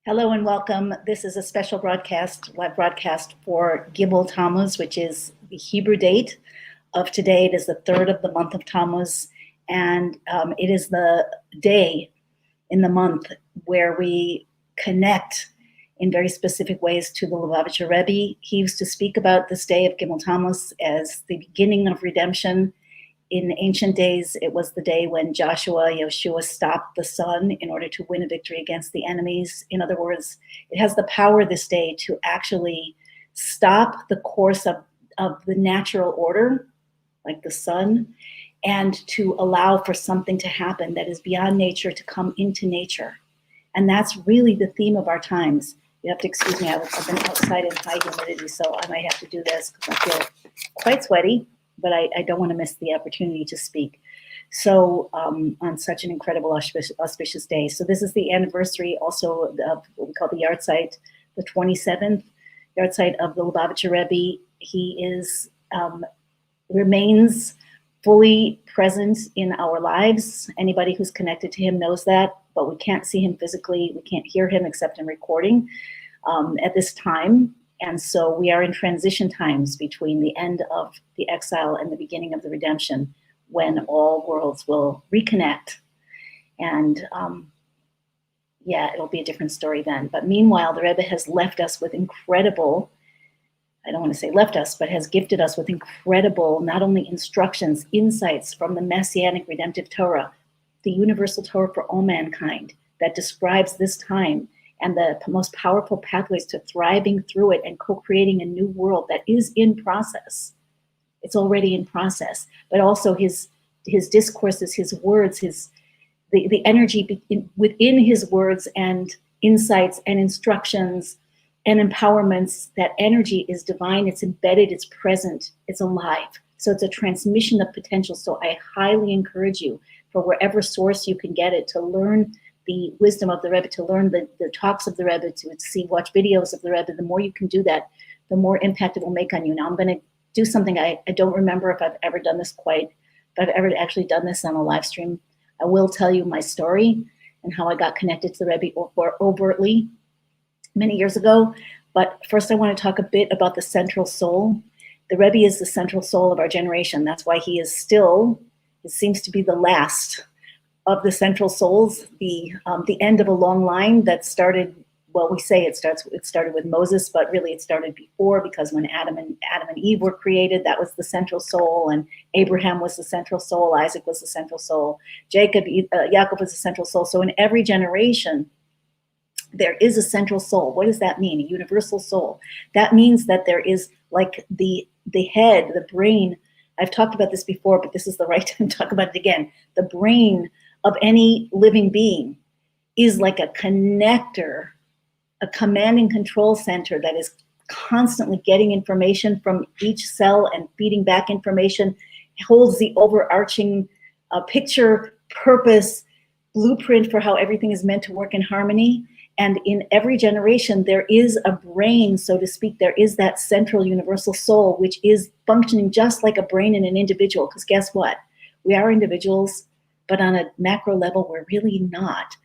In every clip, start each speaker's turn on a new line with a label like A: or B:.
A: Hello and welcome. This is a special live broadcast for Gimmel Tammuz, which is the Hebrew date of today. It is the 3rd of the month of Tammuz, and it is the day in the month where we connect in very specific ways to the Lubavitcher Rebbe. He used to speak about this day of Gimmel Tammuz as the beginning of redemption. In ancient days, it was the day when Yeshua stopped the sun in order to win a victory against the enemies. In other words, it has the power this day to actually stop the course of the natural order, like the sun, and to allow for something to happen that is beyond nature to come into nature. And that's really the theme of our times. You have to excuse me, I've been outside in high humidity, so I might have to do this because I feel quite sweaty. But I don't want to miss the opportunity to speak. So on such an incredible auspicious day. So this is the anniversary also of what we call the yahrzeit, the 27th yahrzeit of the Lubavitcher Rebbe. He remains fully present in our lives. Anybody who's connected to him knows that, but we can't see him physically. We can't hear him except in recording at this time. And so we are in transition times between the end of the exile and the beginning of the redemption, when all worlds will reconnect. And it'll be a different story then. But meanwhile, the Rebbe has left us with incredible, I don't want to say left us, but has gifted us with incredible, not only instructions, insights from the Messianic redemptive Torah, the universal Torah for all mankind that describes this time and the most powerful pathways to thriving through it and co-creating a new world that is in process. It's already in process, but also his discourses, his words, the energy within his words and insights and instructions and empowerments. That energy is divine, it's embedded, it's present, it's alive. So it's a transmission of potential. So I highly encourage you, for wherever source you can get it, to learn the wisdom of the Rebbe, to learn the talks of the Rebbe, to watch videos of the Rebbe. The more you can do that, the more impact it will make on you. Now I'm going to do something I don't remember if I've ever done this if I've ever actually done this on a live stream. I will tell you my story and how I got connected to the Rebbe overtly many years ago. But first I want to talk a bit about the central soul. The Rebbe is the central soul of our generation. That's why he is still, it seems to be the last of the central souls, the end of a long line that started, well, we say it started with Moses, but really it started before, because when Adam and Eve were created, that was the central soul, and Abraham was the central soul, Isaac was the central soul, Yaakov was the central soul. So in every generation, there is a central soul. What does that mean? A universal soul. That means that there is, like the head, the brain. I've talked about this before, but this is the right time to talk about it again. The brain of any living being is like a connector, a command and control center that is constantly getting information from each cell and feeding back information, holds the overarching picture, purpose, blueprint for how everything is meant to work in harmony. And in every generation, there is a brain, so to speak. There is that central universal soul, which is functioning just like a brain in an individual. Because guess what? We are individuals, but on a macro level, we're really not.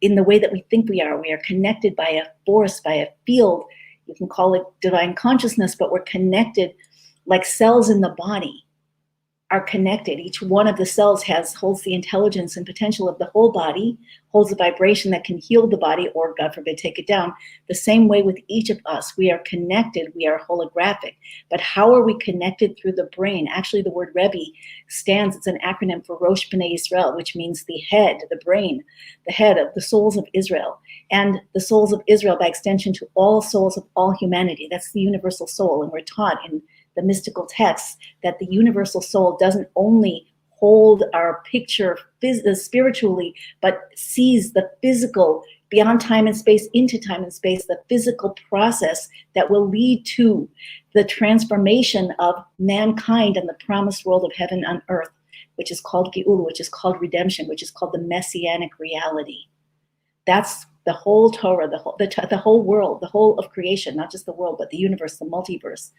A: In the way that we think we are connected by a force, by a field. You can call it divine consciousness, but we're connected like cells in the body are connected. Each one of the cells holds the intelligence and potential of the whole body, holds a vibration that can heal the body, or God forbid, take it down. The same way with each of us, we are connected, we are holographic. But how are we connected? Through the brain. Actually, the word Rebbe it's an acronym for Rosh B'nai Israel, which means the head, the brain, the head of the souls of Israel. And the souls of Israel, by extension, to all souls of all humanity. That's the universal soul. And we're taught in the mystical texts that the universal soul doesn't only hold our picture spiritually, but sees the physical beyond time and space, into time and space, the physical process that will lead to the transformation of mankind and the promised world of heaven on earth, which is called Geula, which is called redemption, which is called the Messianic reality. That's the whole Torah, the whole world, the whole of creation, not just the world, but the universe, the multiverse.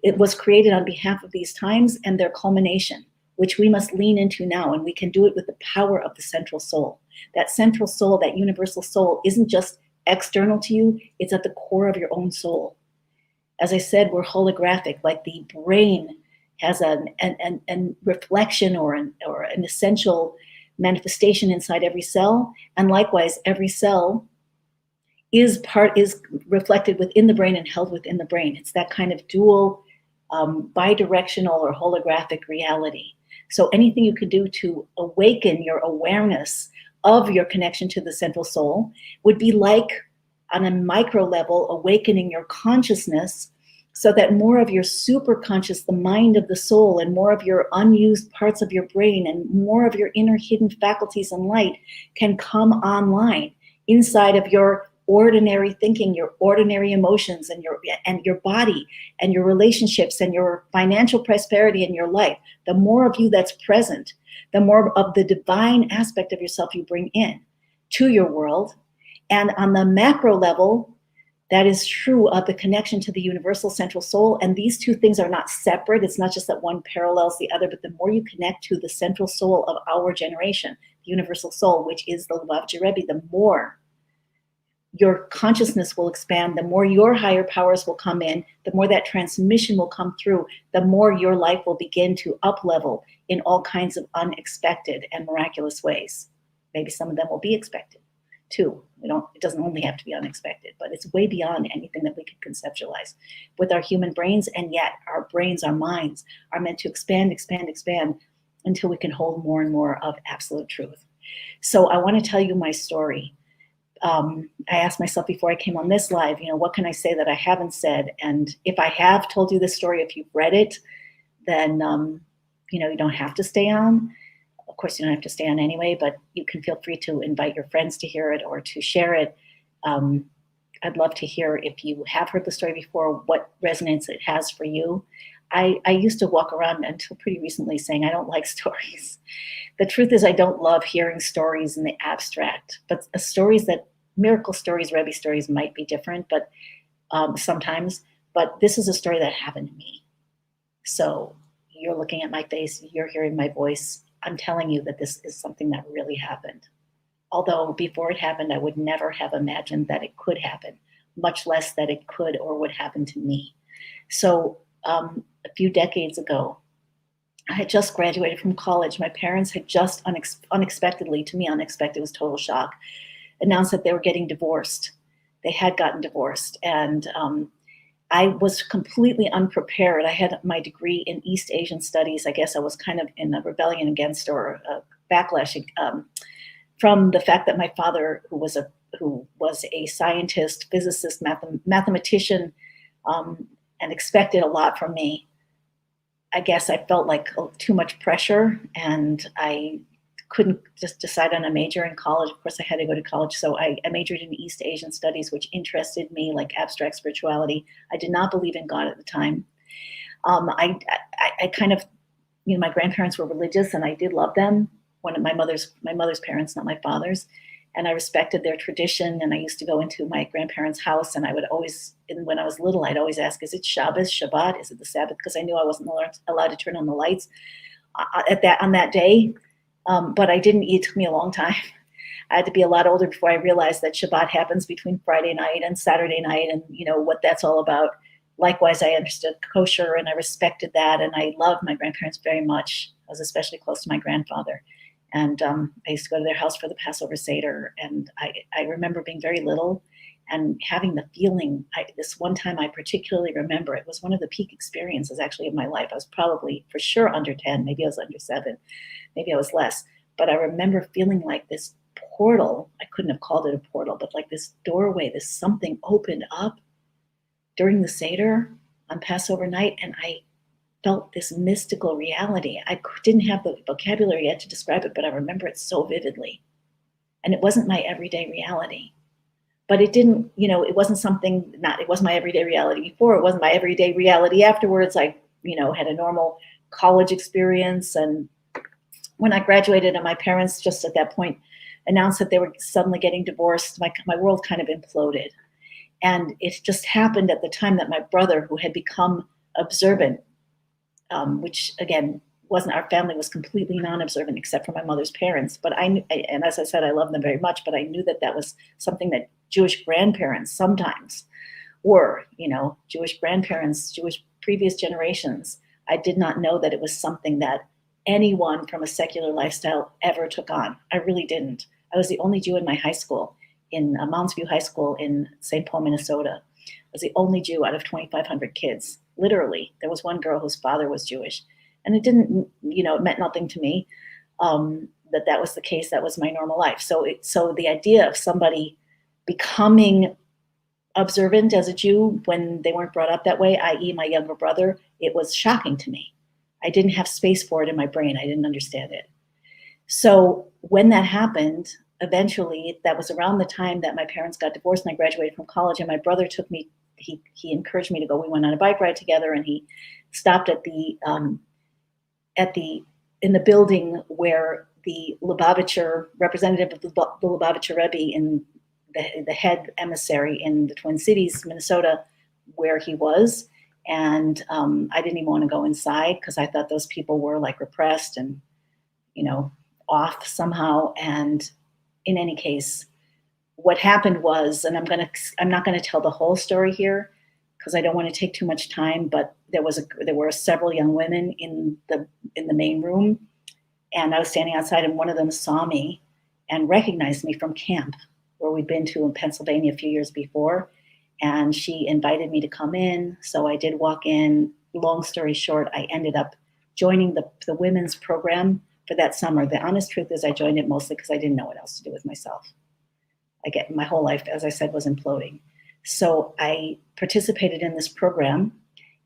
A: It was created on behalf of these times and their culmination, which we must lean into now, and we can do it with the power of the central soul. That central soul, that universal soul, isn't just external to you. It's at the core of your own soul. As I said, we're holographic, like the brain has an reflection or an essential manifestation inside every cell. And likewise, every cell is reflected within the brain and held within the brain. It's that kind of dual, bidirectional or holographic reality. So anything you could do to awaken your awareness of your connection to the central soul would be like, on a micro level, awakening your consciousness so that more of your superconscious, the mind of the soul, and more of your unused parts of your brain and more of your inner hidden faculties and light can come online inside of your ordinary thinking, your ordinary emotions, and your body and your relationships and your financial prosperity in your life. The more of you that's present, the more of the divine aspect of yourself you bring in to your world. And on the macro level, that is true of the connection to the universal central soul. And these two things are not separate. It's not just that one parallels the other, but the more you connect to the central soul of our generation, the universal soul, which is the Lubavitcher Rebbe, the more your consciousness will expand, the more your higher powers will come in, the more that transmission will come through, the more your life will begin to up-level in all kinds of unexpected and miraculous ways. Maybe some of them will be expected too. It doesn't only have to be unexpected, but it's way beyond anything that we could conceptualize with our human brains. And yet our brains, our minds are meant to expand, expand, expand until we can hold more and more of absolute truth. So I want to tell you my story. I asked myself before I came on this live, what can I say that I haven't said? And if I have told you this story, if you've read it, then, you don't have to stay on. Of course, you don't have to stay on anyway, but you can feel free to invite your friends to hear it or to share it. I'd love to hear, if you have heard the story before, what resonance it has for you. I used to walk around until pretty recently saying I don't like stories. The truth is I don't love hearing stories in the abstract, but miracle stories, Rebbe stories might be different, but sometimes. But this is a story that happened to me. So you're looking at my face, you're hearing my voice. I'm telling you that this is something that really happened. Although before it happened, I would never have imagined that it could happen, much less that it could or would happen to me. So a few decades ago, I had just graduated from college. My parents had just unexpectedly, to me unexpected, was total shock, announced that they were getting divorced. They had gotten divorced. And I was completely unprepared. I had my degree in East Asian Studies. I guess I was kind of in a rebellion against, or a backlash from the fact that my father, who was a scientist, physicist, mathematician, and expected a lot from me, I guess I felt like too much pressure, and I couldn't just decide on a major in college. Of course, I had to go to college, so I majored in East Asian Studies, which interested me, like abstract spirituality. I did not believe in God at the time. I kind of, my grandparents were religious, and I did love them. One of my mother's parents, not my father's, and I respected their tradition. And I used to go into my grandparents' house, and I would always, when I was little, I'd always ask, "Is it Shabbos, Shabbat? Is it the Sabbath?" Because I knew I wasn't allowed to turn on the lights on that day. But I didn't. It took me a long time. I had to be a lot older before I realized that Shabbat happens between Friday night and Saturday night, and what that's all about. Likewise, I understood kosher, and I respected that, and I loved my grandparents very much. I was especially close to my grandfather, and I used to go to their house for the Passover Seder. And I remember being very little and having the feeling. This one time I particularly remember, it was one of the peak experiences actually of my life. I was probably for sure under 10, maybe I was under 7, maybe I was less. But I remember feeling like this portal, I couldn't have called it a portal, but like this doorway, this something opened up during the Seder on Passover night, and I felt this mystical reality. I didn't have the vocabulary yet to describe it, but I remember it so vividly. And it wasn't my everyday reality. But it didn't, it wasn't something, it wasn't my everyday reality before. It wasn't my everyday reality afterwards. I, had a normal college experience. And when I graduated, and my parents just at that point announced that they were suddenly getting divorced, my world kind of imploded. And it just happened at the time that my brother, who had become observant, which again our family was completely non-observant except for my mother's parents. But and as I said, I love them very much, but I knew that that was something that Jewish grandparents sometimes were, Jewish grandparents, Jewish previous generations. I did not know that it was something that anyone from a secular lifestyle ever took on. I really didn't. I was the only Jew in my high school, in Mounds View High School in St. Paul, Minnesota. I was the only Jew out of 2,500 kids. Literally, there was one girl whose father was Jewish. And it didn't, it meant nothing to me that was the case. That was my normal life. So the idea of somebody becoming observant as a Jew when they weren't brought up that way, i.e. my younger brother, it was shocking to me. I didn't have space for it in my brain. I didn't understand it. So when that happened, eventually, that was around the time that my parents got divorced and I graduated from college, and my brother took me, he encouraged me to go. We went on a bike ride together, and he stopped in the building where the Lubavitcher representative of the Lubavitcher Rebbe, in the head emissary in the Twin Cities, Minnesota, where he was. And I didn't even want to go inside because I thought those people were like repressed and, off somehow. And in any case, what happened was, and I'm not going to tell the whole story here because I don't want to take too much time, but there were several young women in the main room, and I was standing outside, and one of them saw me and recognized me from camp where we'd been to in Pennsylvania a few years before, and she invited me to come in. So I did walk in. Long story short, I ended up joining the women's program for that summer. The honest truth is I joined it mostly because I didn't know what else to do with myself. My whole life, as I said, was imploding. So I participated in this program.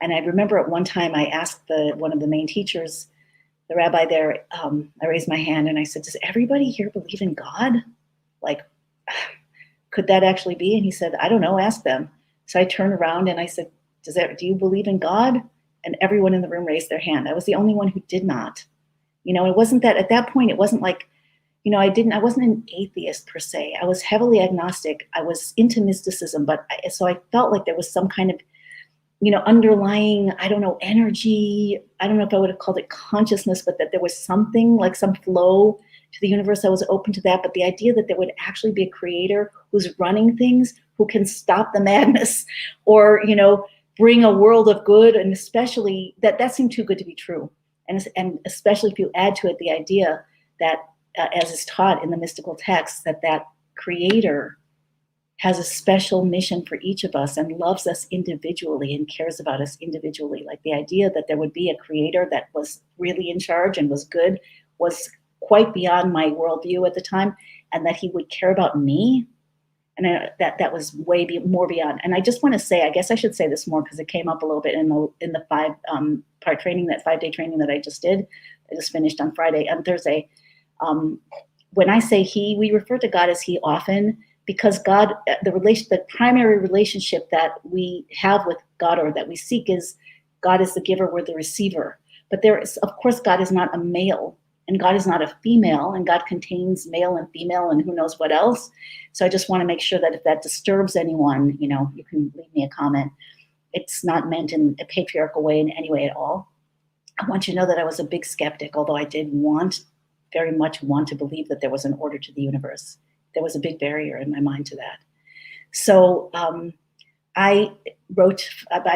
A: And I remember at one time I asked one of the main teachers, the rabbi there, I raised my hand and I said, does everybody here believe in God? Like, could that actually be? And he said, I don't know, ask them. So I turned around and I said, do you believe in God? And everyone in the room raised their hand. I was the only one who did not. It wasn't that, at that point, it wasn't like, I wasn't an atheist per se. I was heavily agnostic. I was into mysticism, so I felt like there was some kind of, underlying, I don't know, energy. I don't know if I would have called it consciousness, but that there was something like some flow to the universe. I was open to that. But the idea that there would actually be a creator who's running things, who can stop the madness or, bring a world of good, and especially that seemed too good to be true. And especially if you add to it the idea that, as is taught in the mystical texts, that creator has a special mission for each of us and loves us individually and cares about us individually. Like the idea that there would be a creator that was really in charge and was good was quite beyond my worldview at the time, and that he would care about me. And that was way more beyond. And I just want to say, I guess I should say this more because it came up a little bit in the 5-part training, that 5-day training that I just did. I just finished on Thursday. When I say he, we refer to God as he often, because God, the primary relationship that we have with God, or that we seek, is God is the giver, we're the receiver. But of course, God is not a male, and God is not a female, and God contains male and female and who knows what else. So I just want to make sure that if that disturbs anyone, you can leave me a comment. It's not meant in a patriarchal way in any way at all. I want you to know that I was a big skeptic, although I did very much want to believe that there was an order to the universe. There was a big barrier in my mind to that. So I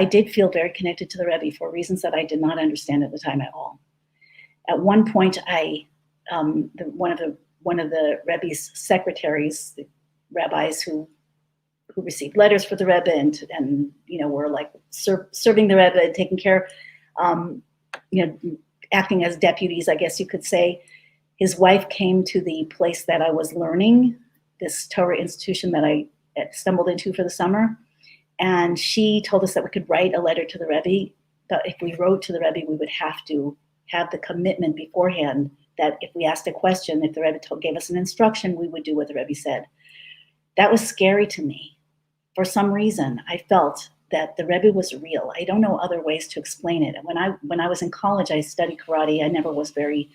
A: did feel very connected to the Rebbe for reasons that I did not understand at the time at all. At one point, one of the Rebbe's secretaries, the rabbis who received letters for the Rebbe and were like serving the Rebbe and taking care, acting as deputies, I guess you could say. His wife came to the place that I was learning, this Torah institution that I stumbled into for the summer, and she told us that we could write a letter to the Rebbe, but if we wrote to the Rebbe, we would have to have the commitment beforehand that if we asked a question, if the Rebbe gave us an instruction, we would do what the Rebbe said. That was scary to me. For some reason, I felt that the Rebbe was real. I don't know other ways to explain it. When I was in college, I studied karate. I never was very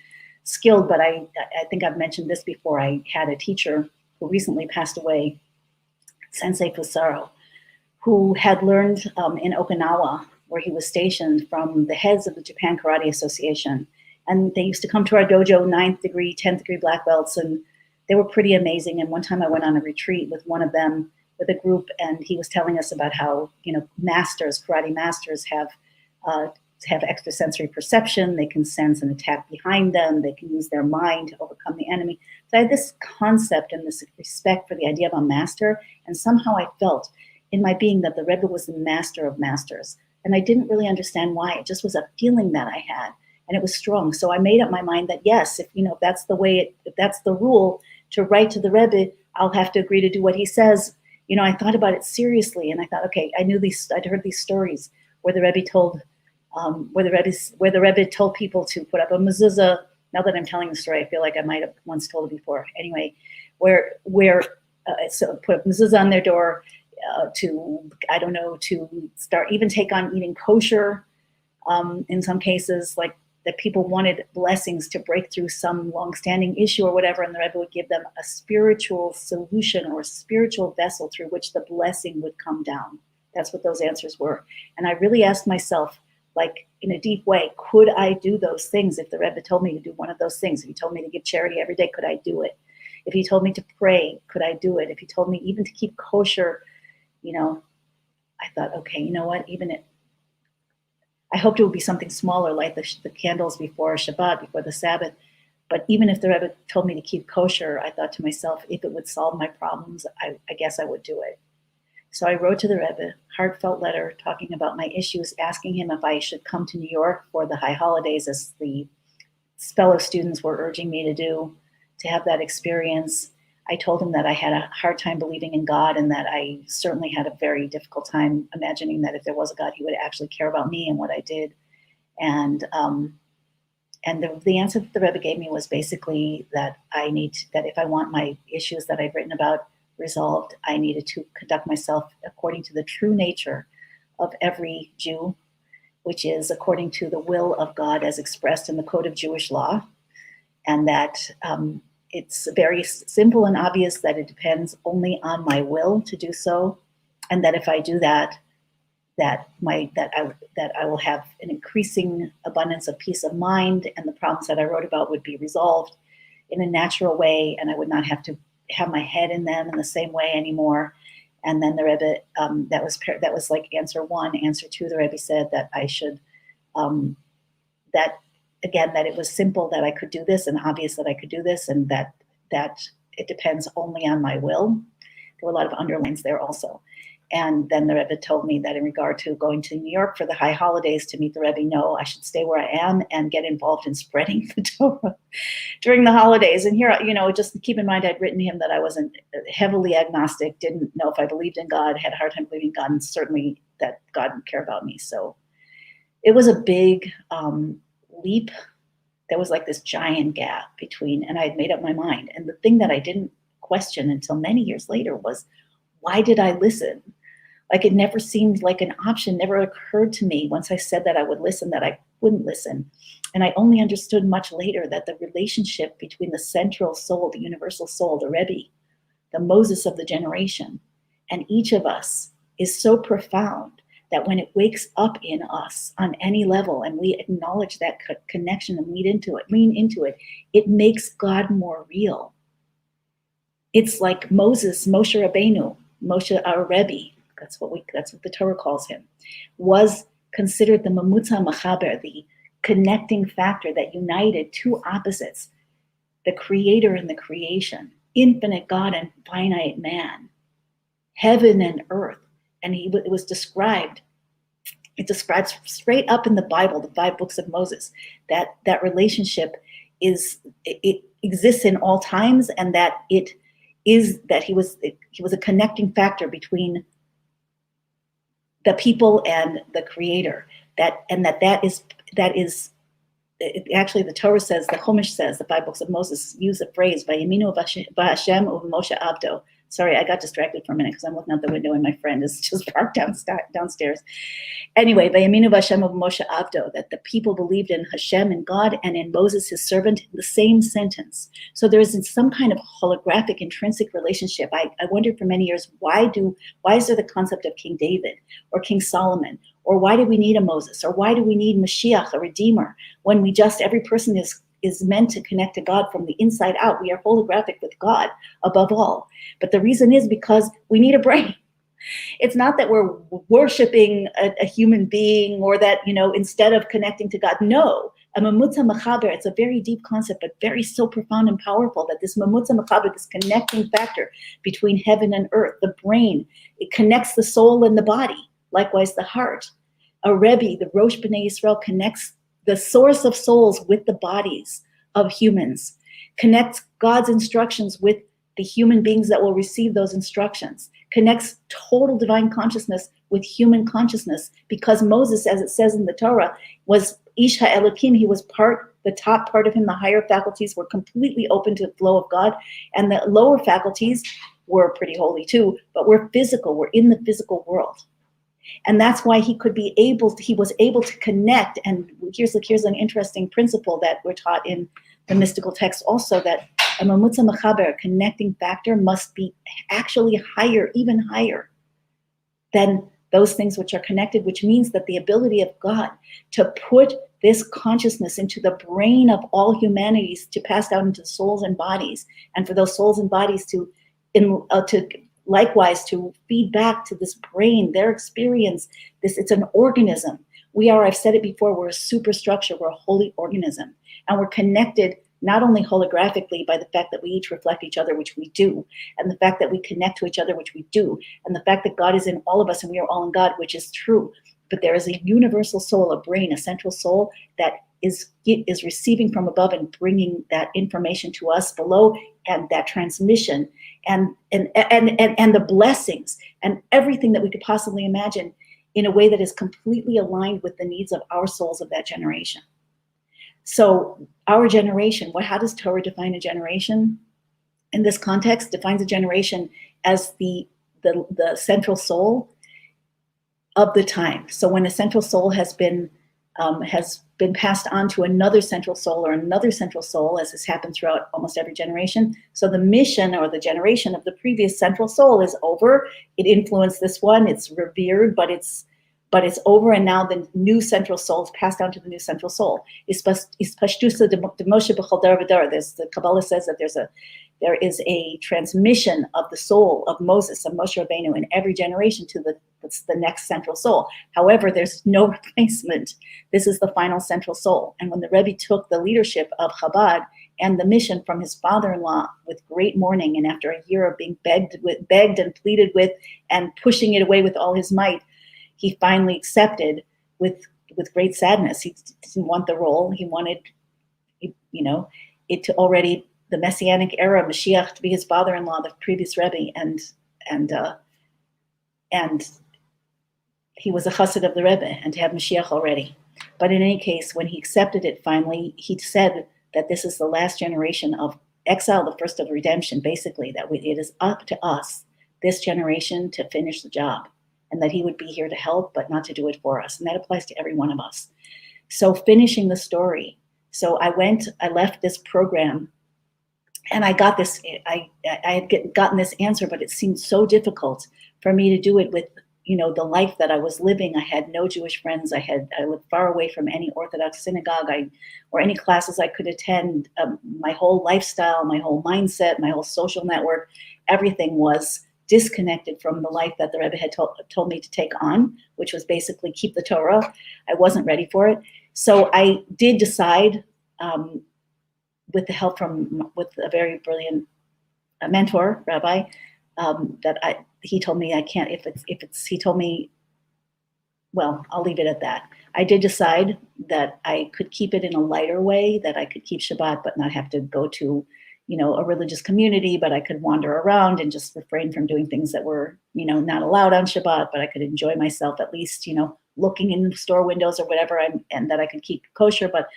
A: skilled, but I think I've mentioned this before. I had a teacher who recently passed away, Sensei Fusaro, who had learned in Okinawa, where he was stationed, from the heads of the Japan Karate Association. And they used to come to our dojo, 9th degree, 10th degree black belts, and they were pretty amazing. And one time I went on a retreat with one of them, with a group, and he was telling us about how, masters, karate masters have extrasensory perception. They can sense an attack behind them. They can use their mind to overcome the enemy. So I had this concept and this respect for the idea of a master, and somehow I felt in my being that the Rebbe was the master of masters. And I didn't really understand why. It just was a feeling that I had, and it was strong. So I made up my mind that yes, if that's the way, if that's the rule to write to the Rebbe, I'll have to agree to do what he says. I thought about it seriously, and I thought, okay, I'd heard these stories where the Rebbe told, where the Rebbe told people to put up a mezuzah. Now that I'm telling the story, I feel like I might have once told it before. Anyway, so put up mezuzah on their door to start, even take on eating kosher. In some cases, like that people wanted blessings to break through some long-standing issue or whatever, and the Rebbe would give them a spiritual solution or a spiritual vessel through which the blessing would come down. That's what those answers were. And I really asked myself, like in a deep way, could I do those things if the Rebbe told me to do one of those things? If he told me to give charity every day, could I do it? If he told me to pray, could I do it? If he told me even to keep kosher, I thought, okay, you know what, I hoped it would be something smaller, like the candles before Shabbat, before the Sabbath. But even if the Rebbe told me to keep kosher, I thought to myself, if it would solve my problems, I guess I would do it. So I wrote to the Rebbe, heartfelt letter, talking about my issues, asking him if I should come to New York for the high holidays, as the fellow students were urging me to do, to have that experience. I told him that I had a hard time believing in God, and that I certainly had a very difficult time imagining that if there was a God, he would actually care about me and what I did. And the answer that the Rebbe gave me was basically that that if I want my issues that I've written about resolved, I needed to conduct myself according to the true nature of every Jew, which is according to the will of God as expressed in the Code of Jewish Law, and that it's very simple and obvious that it depends only on my will to do so, and that if I do that, that I will have an increasing abundance of peace of mind, and the problems that I wrote about would be resolved in a natural way, and I would not have to have my head in them in the same way anymore. And then the Rebbe, that was like answer one. Answer two, the Rebbe said that I should, that it was simple that I could do this, and obvious that I could do this, and that it depends only on my will. There were a lot of underlines there also. And then the Rebbe told me that in regard to going to New York for the high holidays to meet the Rebbe, no, I should stay where I am and get involved in spreading the Torah during the holidays. And here, just keep in mind, I'd written to him that I wasn't heavily agnostic, didn't know if I believed in God, had a hard time believing in God, and certainly that God didn't care about me. So it was a big leap. There was like this giant gap between, and I had made up my mind. And the thing that I didn't question until many years later was, why did I listen? Like, it never seemed like an option, never occurred to me once I said that I would listen, that I wouldn't listen. And I only understood much later that the relationship between the central soul, the universal soul, the Rebbe, the Moses of the generation, and each of us is so profound that when it wakes up in us on any level and we acknowledge that connection and lean into it, it makes God more real. It's like Moses, Moshe Rabbeinu, Moshe, our Rebbe, that's what the Torah calls him, was considered the mamutza machaber, the connecting factor that united two opposites, the creator and the creation, infinite God and finite man, heaven and earth. And it describes straight up in the Bible, the 5 books of Moses, that relationship it exists in all times, and that he was a connecting factor between the people and the creator. Actually, the Torah says, the Chumash says, the 5 books of Moses use the phrase "Vayiminu b'Hashem u'Moshe Abdo." Sorry, I got distracted for a minute because I'm looking out the window and my friend is just parked downstairs. Anyway, Vayaminu Hashem of Moshe Avdo, that the people believed in Hashem and God and in Moses, his servant, in the same sentence. So there is some kind of holographic intrinsic relationship. I wondered for many years, why is there the concept of King David or King Solomon? Or why do we need a Moses? Or why do we need Mashiach, a Redeemer, when we just, every person is meant to connect to God from the inside out. We are holographic with God above all. But the reason is because we need a brain. It's not that we're worshiping a human being or that, instead of connecting to God. No, a mamutza mechaber, it's a very deep concept, but very so profound and powerful that this mamutza mechaber, this connecting factor between heaven and earth, the brain, it connects the soul and the body. Likewise, the heart. A Rebbe, the Rosh B'nai Yisrael, connects the source of souls with the bodies of humans, connects God's instructions with the human beings that will receive those instructions, connects total divine consciousness with human consciousness, because Moses, as it says in the Torah, was Ish HaElokim, he was the top part of him, the higher faculties were completely open to the flow of God, and the lower faculties were pretty holy too, but we're physical, we're in the physical world. And that's why he was able to connect. And here's an interesting principle that we're taught in the mystical text also, that a mamutza mechaber, a connecting factor, must be actually higher, even higher than those things which are connected, which means that the ability of God to put this consciousness into the brain of all humanities, to pass out into souls and bodies, and for those souls and bodies to likewise to feed back to this brain, their experience. It's an organism. I've said it before, we're a superstructure, we're a holy organism. And we're connected not only holographically by the fact that we each reflect each other, which we do, and the fact that we connect to each other, which we do, and the fact that God is in all of us and we are all in God, which is true. But there is a universal soul, a brain, a central soul that is receiving from above and bringing that information to us below, and that transmission and the blessings and everything that we could possibly imagine in a way that is completely aligned with the needs of our souls of that generation. So our generation, how does Torah define a generation? In this context, defines a generation as the central soul of the time. So when a central soul has been passed on to another central soul or another central soul, as has happened throughout almost every generation. So the mission or the generation of the previous central soul is over. It influenced this one, it's revered, but it's over, and now the new central soul is passed down to the new central soul. The Kabbalah says that there is a transmission of the soul of Moses, of Moshe Rabbeinu, in every generation to the next central soul. However, there's no replacement. This is the final central soul. And when the Rebbe took the leadership of Chabad and the mission from his father-in-law with great mourning, and after a year of being begged and pleaded with and pushing it away with all his might, he finally accepted with great sadness. He didn't want the role. He wanted, it to already the Messianic era, Mashiach to be his father-in-law, the previous Rebbe, and he was a chassid of the Rebbe, and to have Mashiach already. But in any case, when he accepted it finally, he said that this is the last generation of exile, the first of redemption, basically, that it is up to us, this generation, to finish the job, and that he would be here to help, but not to do it for us. And that applies to every one of us. So finishing the story. So I left this program, and I got this, I had gotten this answer, but it seemed so difficult for me to do it with, the life that I was living. I had no Jewish friends. I lived far away from any Orthodox synagogue or any classes I could attend. My whole lifestyle, my whole mindset, my whole social network, everything was disconnected from the life that the Rebbe had told me to take on, which was basically keep the Torah. I wasn't ready for it. So I did decide, with the help with a very brilliant mentor, rabbi, he told me I can't, he told me, well, I'll leave it at that. I did decide that I could keep it in a lighter way, that I could keep Shabbat, but not have to go to, a religious community, but I could wander around and just refrain from doing things that were, not allowed on Shabbat, but I could enjoy myself at least, looking in the store windows or whatever, and that I could keep kosher, but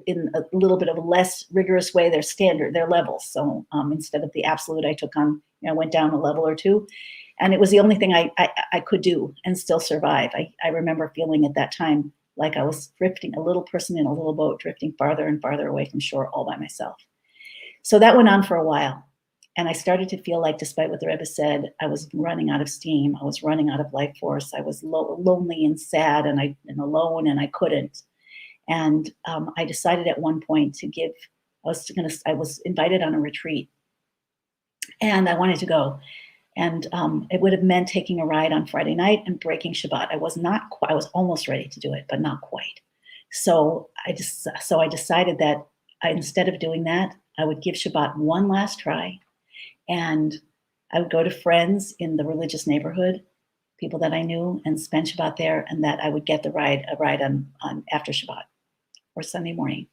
A: in a little bit of a less rigorous way, their levels. So instead of the absolute, I took on, went down a level or two. And it was the only thing I could do and still survive. I remember feeling at that time like I was drifting, a little person in a little boat, drifting farther and farther away from shore all by myself. So that went on for a while. And I started to feel like, despite what the Rebbe said, I was running out of steam. I was running out of life force. I was lonely and sad and alone, and I couldn't. And I decided at one point to give, I was invited on a retreat and I wanted to go. And it would have meant taking a ride on Friday night and breaking Shabbat. I was almost ready to do it, but not quite. So I decided that instead of doing that, I would give Shabbat one last try. And I would go to friends in the religious neighborhood, people that I knew, and spend Shabbat there, and that I would get a ride on after Shabbat or Sunday morning.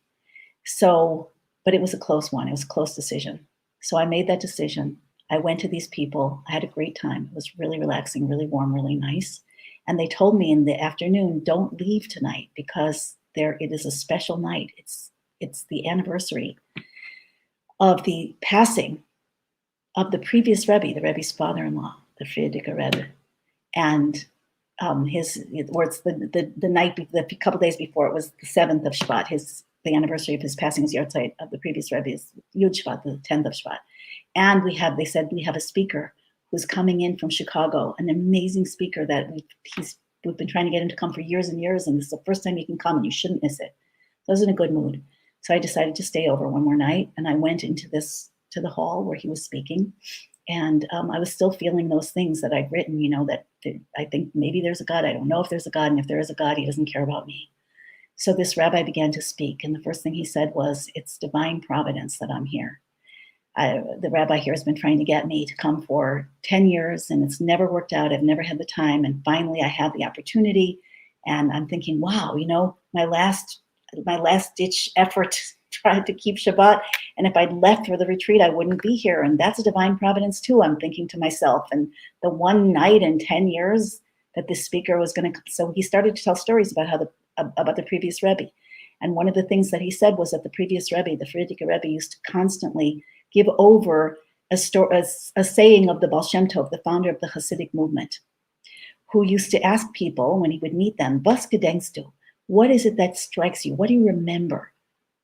A: So, but it was a close one. It was a close decision. So I made that decision. I went to these people. I had a great time. It was really relaxing, really warm, really nice. And they told me in the afternoon, don't leave tonight because it is a special night. It's the anniversary of the passing of the previous Rebbe, the Rebbe's father-in-law, the Frierdiker Rebbe. And it's the night, a couple days before, it was the 7th of Shvat. The anniversary of his passing was Yartzeit of the previous Rebbe's Yud Shvat, the 10th of Shvat. And they said we have a speaker who's coming in from Chicago, an amazing speaker that we've been trying to get him to come for years and years, and this is the first time he can come, and you shouldn't miss it. So I was in a good mood. So I decided to stay over one more night, and I went to the hall where he was speaking, and I was still feeling those things that I'd written, that I think maybe there's a God. I don't know if there's a God, and if there is a God, he doesn't care about me. So this rabbi began to speak, and the first thing he said was, it's divine providence that I'm here. The rabbi here has been trying to get me to come for 10 years, and it's never worked out. I've never had the time, and finally I had the opportunity, and I'm thinking, wow, my last ditch effort tried to keep Shabbat, and if I'd left for the retreat, I wouldn't be here, and that's a divine providence too, I'm thinking to myself. And the one night in 10 years that this speaker was going to come, so he started to tell stories about about the previous Rebbe. And one of the things that he said was that the previous Rebbe, the Frierdiker Rebbe, used to constantly give over a saying of the Baal Shem Tov, the founder of the Hasidic movement, who used to ask people when he would meet them, "Was gedenkst du?" What is it that strikes you? What do you remember?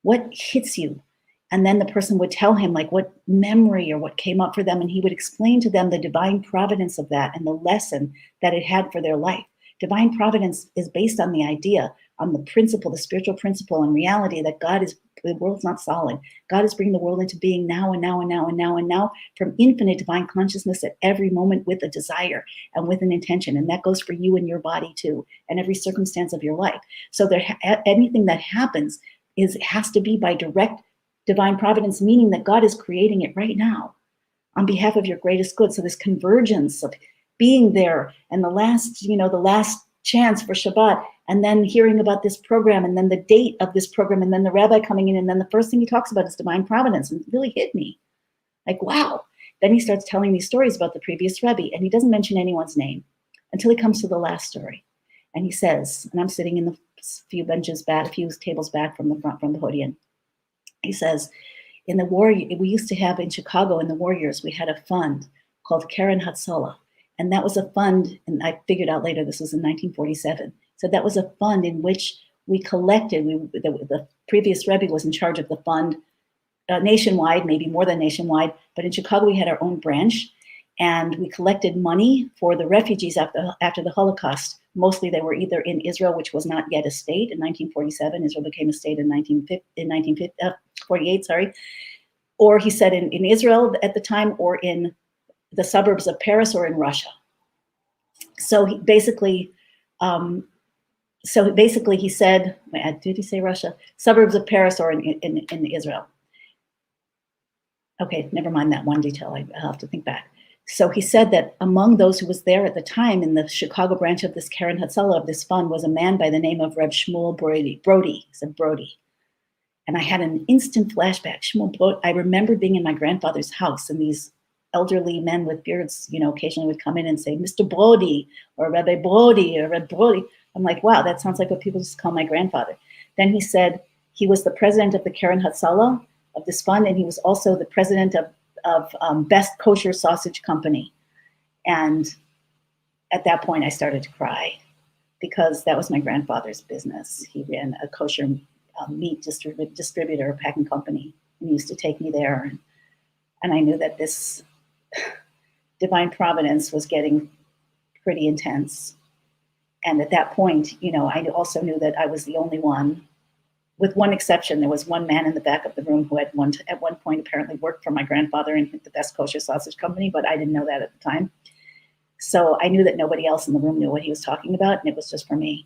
A: What hits you? And then the person would tell him like what memory or what came up for them, and he would explain to them the divine providence of that and the lesson that it had for their life. Divine providence is based on the idea, on the principle, the spiritual principle and reality that the world's not solid. God is bringing the world into being now and now and now and now and now from infinite divine consciousness at every moment with a desire and with an intention. And that goes for you and your body too, and every circumstance of your life. So anything that happens has to be by direct divine providence, meaning that God is creating it right now on behalf of your greatest good. So this convergence of being there and the last chance for Shabbat, and then hearing about this program, and then the date of this program, and then the rabbi coming in, and then the first thing he talks about is divine providence, and it really hit me. Like, wow. Then he starts telling these stories about the previous Rebbe, and he doesn't mention anyone's name until he comes to the last story. And he says, and I'm sitting in the few tables back from the front, from the podium. He says, in the war, we used to have in Chicago, in the war years, we had a fund called Keren Hatzalah. And that was a fund, and I figured out later this was in 1947. So that was a fund in which we collected, the previous Rebbe was in charge of the fund nationwide, maybe more than nationwide, but in Chicago we had our own branch, and we collected money for the refugees after the Holocaust. Mostly they were either in Israel, which was not yet a state in 1947. Israel became a state in 1948, or he said in Israel at the time, or in the suburbs of Paris, or in Russia. So he basically he said, did he say Russia? Suburbs of Paris or in Israel. Okay, never mind that one detail. I'll have to think back. So he said that among those who was there at the time in the Chicago branch of this Keren Hatzalah of this fund was a man by the name of Reb Shmuel Brody. He said Brody. And I had an instant flashback. Shmuel Brody, I remember being in my grandfather's house, and these elderly men with beards, occasionally would come in and say, Mr. Brody, or Rabbi Brody, or Reb Brody. I'm like, wow, that sounds like what people just call my grandfather. Then he said he was the president of the Karen Hatzalah of this fund, and he was also the president of Best Kosher Sausage Company. And at that point, I started to cry because that was my grandfather's business. He ran a kosher meat distributor, packing company, and he used to take me there. And I knew that this divine providence was getting pretty intense. And at that point, I also knew that I was the only one, with one exception. There was one man in the back of the room who had at one point apparently worked for my grandfather in the Best Kosher Sausage Company, but I didn't know that at the time. So I knew that nobody else in the room knew what he was talking about, and it was just for me.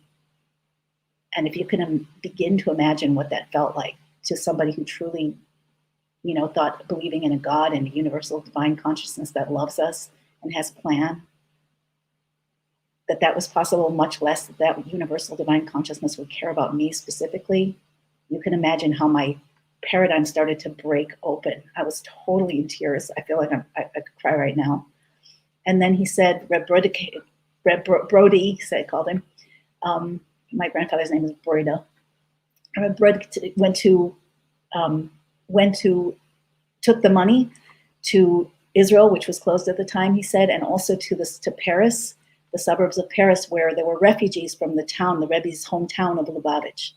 A: And if you can begin to imagine what that felt like to somebody who truly, thought, believing in a God and a universal divine consciousness that loves us and has a plan, that was possible, much less that universal divine consciousness would care about me specifically, you can imagine how my paradigm started to break open. I was totally in tears. I feel like I could cry right now. And then he said, Reb Brody, I called him. My grandfather's name is Broida. Reb Brody took the money to Israel, which was closed at the time, he said, and also to Paris, the suburbs of Paris, where there were refugees from the town, the Rebbe's hometown of Lubavitch.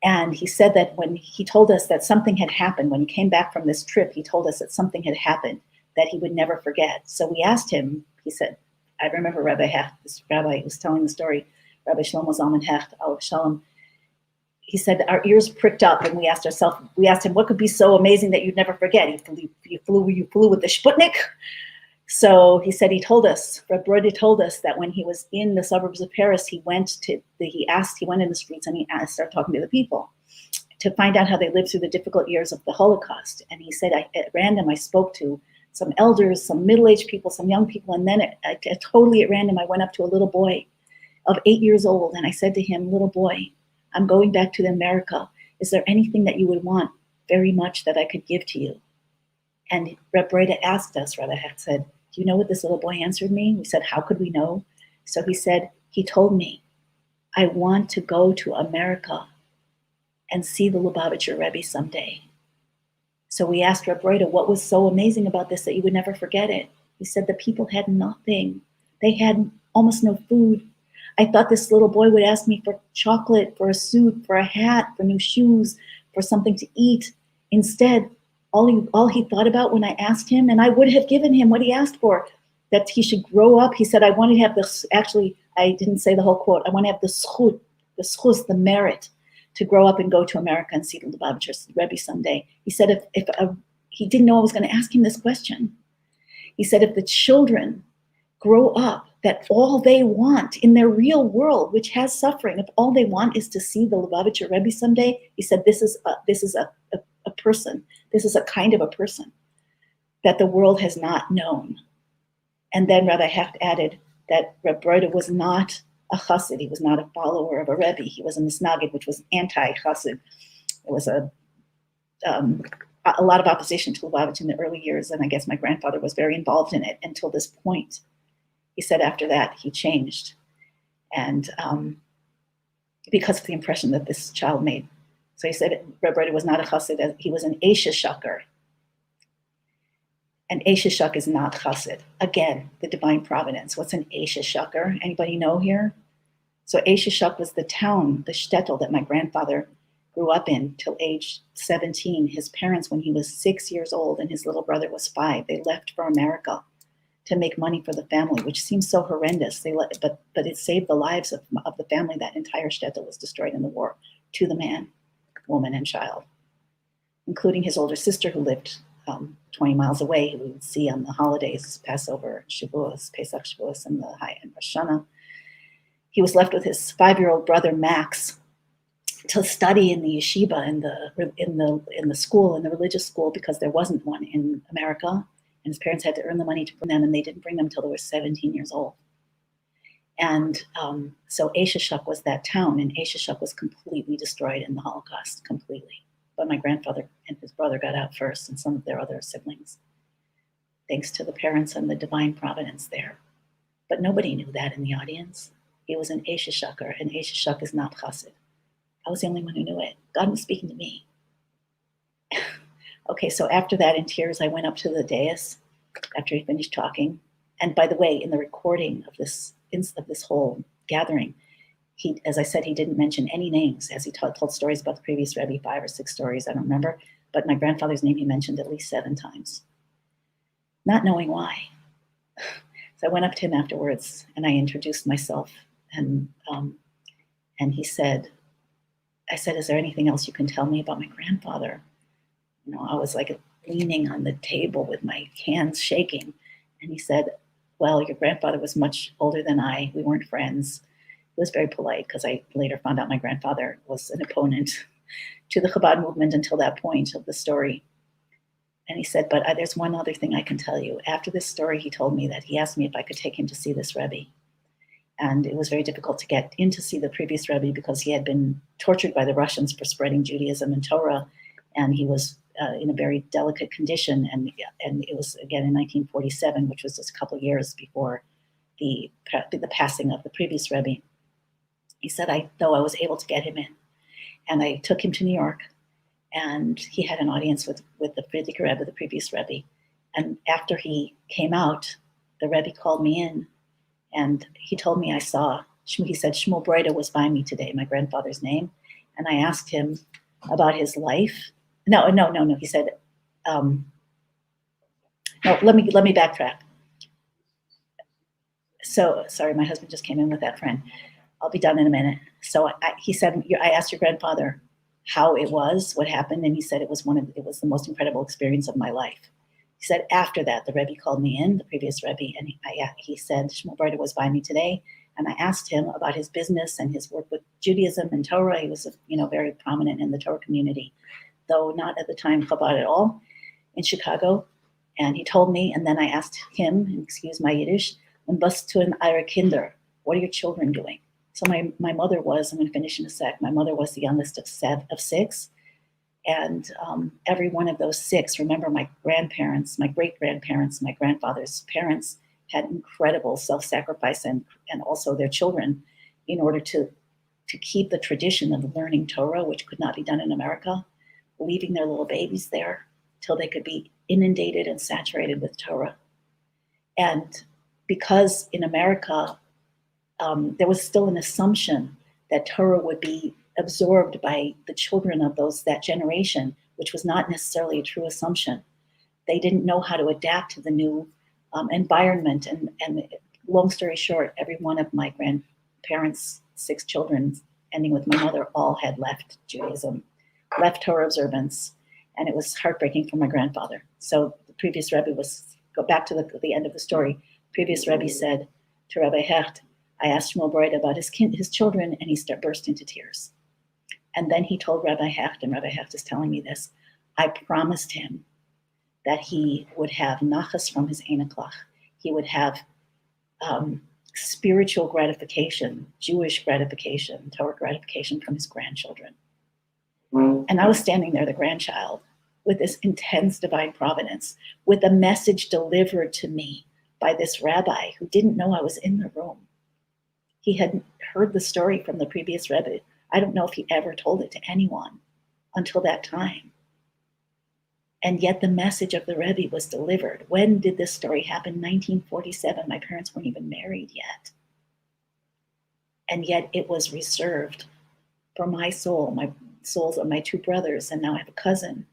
A: And he said that when he told us that something had happened, when he came back from this trip, he told us that something had happened that he would never forget. So we asked him, he said, I remember Rabbi Hecht, this rabbi who was telling the story, Rabbi Shlomo Zalman Hecht, Alav Shalom. He said our ears pricked up, and we asked him, what could be so amazing that you'd never forget? You flew with the Sputnik? So he said, Reb Brody told us that when he was in the suburbs of Paris, he went in the streets and he started talking to the people to find out how they lived through the difficult years of the Holocaust. And he said, at random, I spoke to some elders, some middle-aged people, some young people, and then totally at random, I went up to a little boy of 8 years old, and I said to him, little boy, I'm going back to America. Is there anything that you would want very much that I could give to you? And Reb Breda asked us, Rabbi Hecht said, do you know what this little boy answered me? We said, how could we know? So he said, he told me, I want to go to America and see the Lubavitcher Rebbe someday. So we asked Reb Breda, what was so amazing about this that you would never forget it? He said the people had nothing. They had almost no food. I thought this little boy would ask me for chocolate, for a suit, for a hat, for new shoes, for something to eat. Instead, all he thought about when I asked him, and I would have given him what he asked for, that he should grow up. He said, I want to have this, actually, I didn't say the whole quote. I want to have the schus, the merit to grow up and go to America and see the Lubavitcher Rebbe someday. He said, he didn't know I was going to ask him this question. He said, if the children grow up that all they want in their real world, which has suffering, if all they want is to see the Lubavitcher Rebbe someday, he said, this is a person. This is a kind of a person that the world has not known. And then Rabbi Hecht added that Reb Breda was not a chassid. He was not a follower of a Rebbe. He was a misnagid, which was anti-chassid. There was a lot of opposition to Lubavitch in the early years, and I guess my grandfather was very involved in it until this point. He said after that he changed, and because of the impression that this child made. So he said Reb Breda was not a chassid, he was an Eisha Shaker. And Eisha Shak is not chassid. Again, the divine providence. What's an Eisha Shaker? Anybody know here? So Eisha Shak was the town, the shtetl that my grandfather grew up in till age 17. His parents, when he was 6 years old and his little brother was 5, they left for America to make money for the family, which seems so horrendous. But it saved the lives of the family. That entire shtetl was destroyed in the war to the man, woman, and child, including his older sister who lived 20 miles away, who we would see on the holidays, Passover, Shavuos, Pesach Shavuos, and Rosh Hashanah. He was left with his 5-year-old brother Max to study in the yeshiva, in the school, in the religious school, because there wasn't one in America, and his parents had to earn the money to bring them, and they didn't bring them until they were 17 years old. And so Eisha Shuk was that town, and Eisha Shuk was completely destroyed in the Holocaust, completely. But my grandfather and his brother got out first, and some of their other siblings, thanks to the parents and the divine providence there. But nobody knew that in the audience. He was an Eisha Shucker, and Eisha Shuk is not chassid. I was the only one who knew it. God was speaking to me. Okay, so after that, in tears, I went up to the dais after he finished talking. And by the way, in the recording of this whole gathering, he, as I said, he didn't mention any names as he told stories about the previous Rebbe, 5 or 6 stories, I don't remember. But my grandfather's name he mentioned at least 7 times, not knowing why. So I went up to him afterwards and I introduced myself, and he said, I said, is there anything else you can tell me about my grandfather? You know, I was like leaning on the table with my hands shaking. And he said, well, your grandfather was much older than I. We weren't friends. He was very polite, because I later found out my grandfather was an opponent to the Chabad movement until that point of the story. And he said, but there's one other thing I can tell you. After this story, he told me that he asked me if I could take him to see this Rebbe. And it was very difficult to get in to see the previous Rebbe because he had been tortured by the Russians for spreading Judaism and Torah. And he was in a very delicate condition. And it was, again, in 1947, which was just a couple of years before the passing of the previous Rebbe. He said, though I was able to get him in. And I took him to New York. And he had an audience with the Frierdiker Rebbe, the previous Rebbe. And after he came out, the Rebbe called me in, and he told me he said, Shmuel Breda was by me today, my grandfather's name. And I asked him about his life. No, he said, no, let me backtrack. So, sorry, my husband just came in with that friend. I'll be done in a minute. So he said, I asked your grandfather how it was, what happened, and he said it was the most incredible experience of my life. He said after that, the Rebbe called me in, the previous Rebbe, and he said, Shmuel Breda was by me today, and I asked him about his business and his work with Judaism and Torah. He was, very prominent in the Torah community, though not at the time Chabad at all, in Chicago. And he told me, and then I asked him, excuse my Yiddish, was tun eure Kinder? What are your children doing? So my mother was, I'm going to finish in a sec, my mother was the youngest of 6. And every one of those 6, remember my grandparents, my great-grandparents, my grandfather's parents had incredible self-sacrifice and also their children in order to keep the tradition of learning Torah, which could not be done in America, leaving their little babies there till they could be inundated and saturated with Torah. And because in America, there was still an assumption that Torah would be absorbed by the children of that generation, which was not necessarily a true assumption. They didn't know how to adapt to the new environment. And long story short, every one of my grandparents' 6 children, ending with my mother, all had left Judaism, left Torah observance, and it was heartbreaking for my grandfather. So the previous Rebbe go back to the end of the story. Previous Rebbe said to Rabbi Hecht, I asked Shmuel Breda about his children, and he burst into tears. And then he told Rabbi Hecht, and Rabbi Hecht is telling me this, I promised him that he would have nachas from his einaklach. He would have spiritual gratification, Jewish gratification, Torah gratification from his grandchildren. And I was standing there, the grandchild, with this intense divine providence, with a message delivered to me by this rabbi who didn't know I was in the room. He had heard the story from the previous Rebbe. I don't know if he ever told it to anyone until that time. And yet the message of the Rebbe was delivered. When did this story happen? 1947. My parents weren't even married yet. And yet it was reserved for my soul, my souls of my 2 brothers, and now I have a cousin,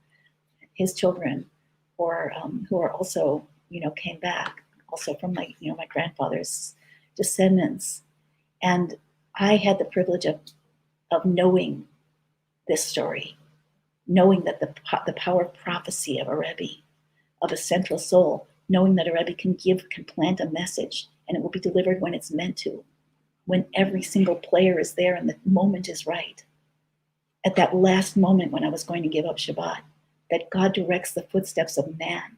A: his children, who are also, came back, also from my grandfather's descendants. And I had the privilege of knowing this story, knowing that the power of prophecy of a Rebbe, of a central soul, knowing that a Rebbe can plant a message, and it will be delivered when it's meant to, when every single player is there and the moment is right. At that last moment when I was going to give up Shabbat, that God directs the footsteps of man,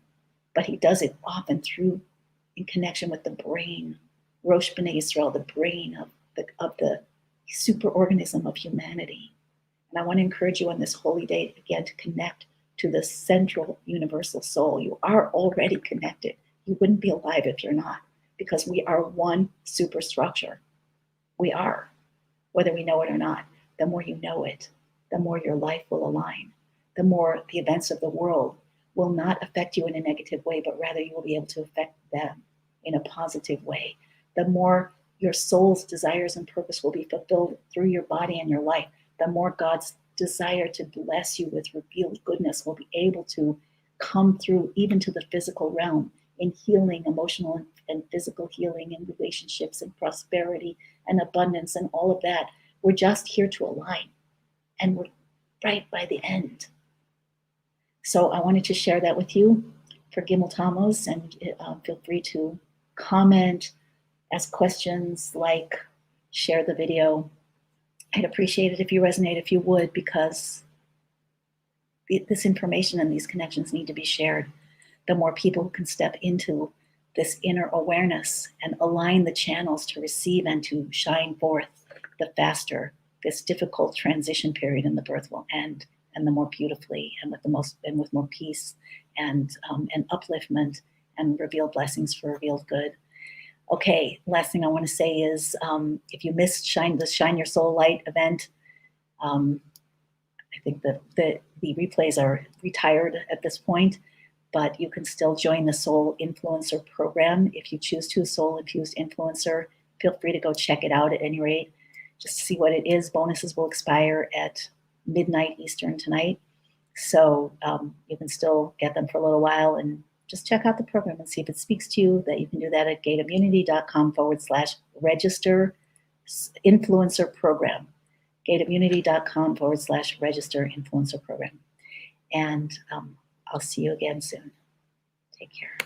A: but he does it often in connection with the brain, Rosh B'nai Yisrael, the brain of the superorganism of humanity. And I want to encourage you on this holy day again to connect to the central universal soul. You are already connected. You wouldn't be alive if you're not, because we are one superstructure. We are, whether we know it or not. the more you know it, the more your life will align, the more the events of the world will not affect you in a negative way, but rather you will be able to affect them in a positive way. The more your soul's desires and purpose will be fulfilled through your body and your life, the more God's desire to bless you with revealed goodness will be able to come through even to the physical realm in healing, emotional and physical healing, and relationships and prosperity and abundance and all of that. We're just here to align, and we're right by the end. So I wanted to share that with you for Gimmel Tammuz, and feel free to comment, ask questions, like, share the video. I'd appreciate it if you resonate, if you would, because this information and these connections need to be shared. The more people who can step into this inner awareness and align the channels to receive and to shine forth, the faster this difficult transition period in the birth will end, and the more beautifully and with more peace and upliftment and revealed blessings for revealed good. Okay, last thing I want to say is, if you missed the Shine Your Soul Light event, I think that the replays are retired at this point, but you can still join the Soul Influencer program if you choose to. Soul Infused Influencer. Feel free to go check it out at any rate, just to see what it is. Bonuses will expire at midnight Eastern tonight, so you can still get them for a little while, and just check out the program and see if it speaks to you. That you can do that at gateofunity.com/register influencer program. gateofunity.com/register influencer program. And I'll see you again soon. Take care.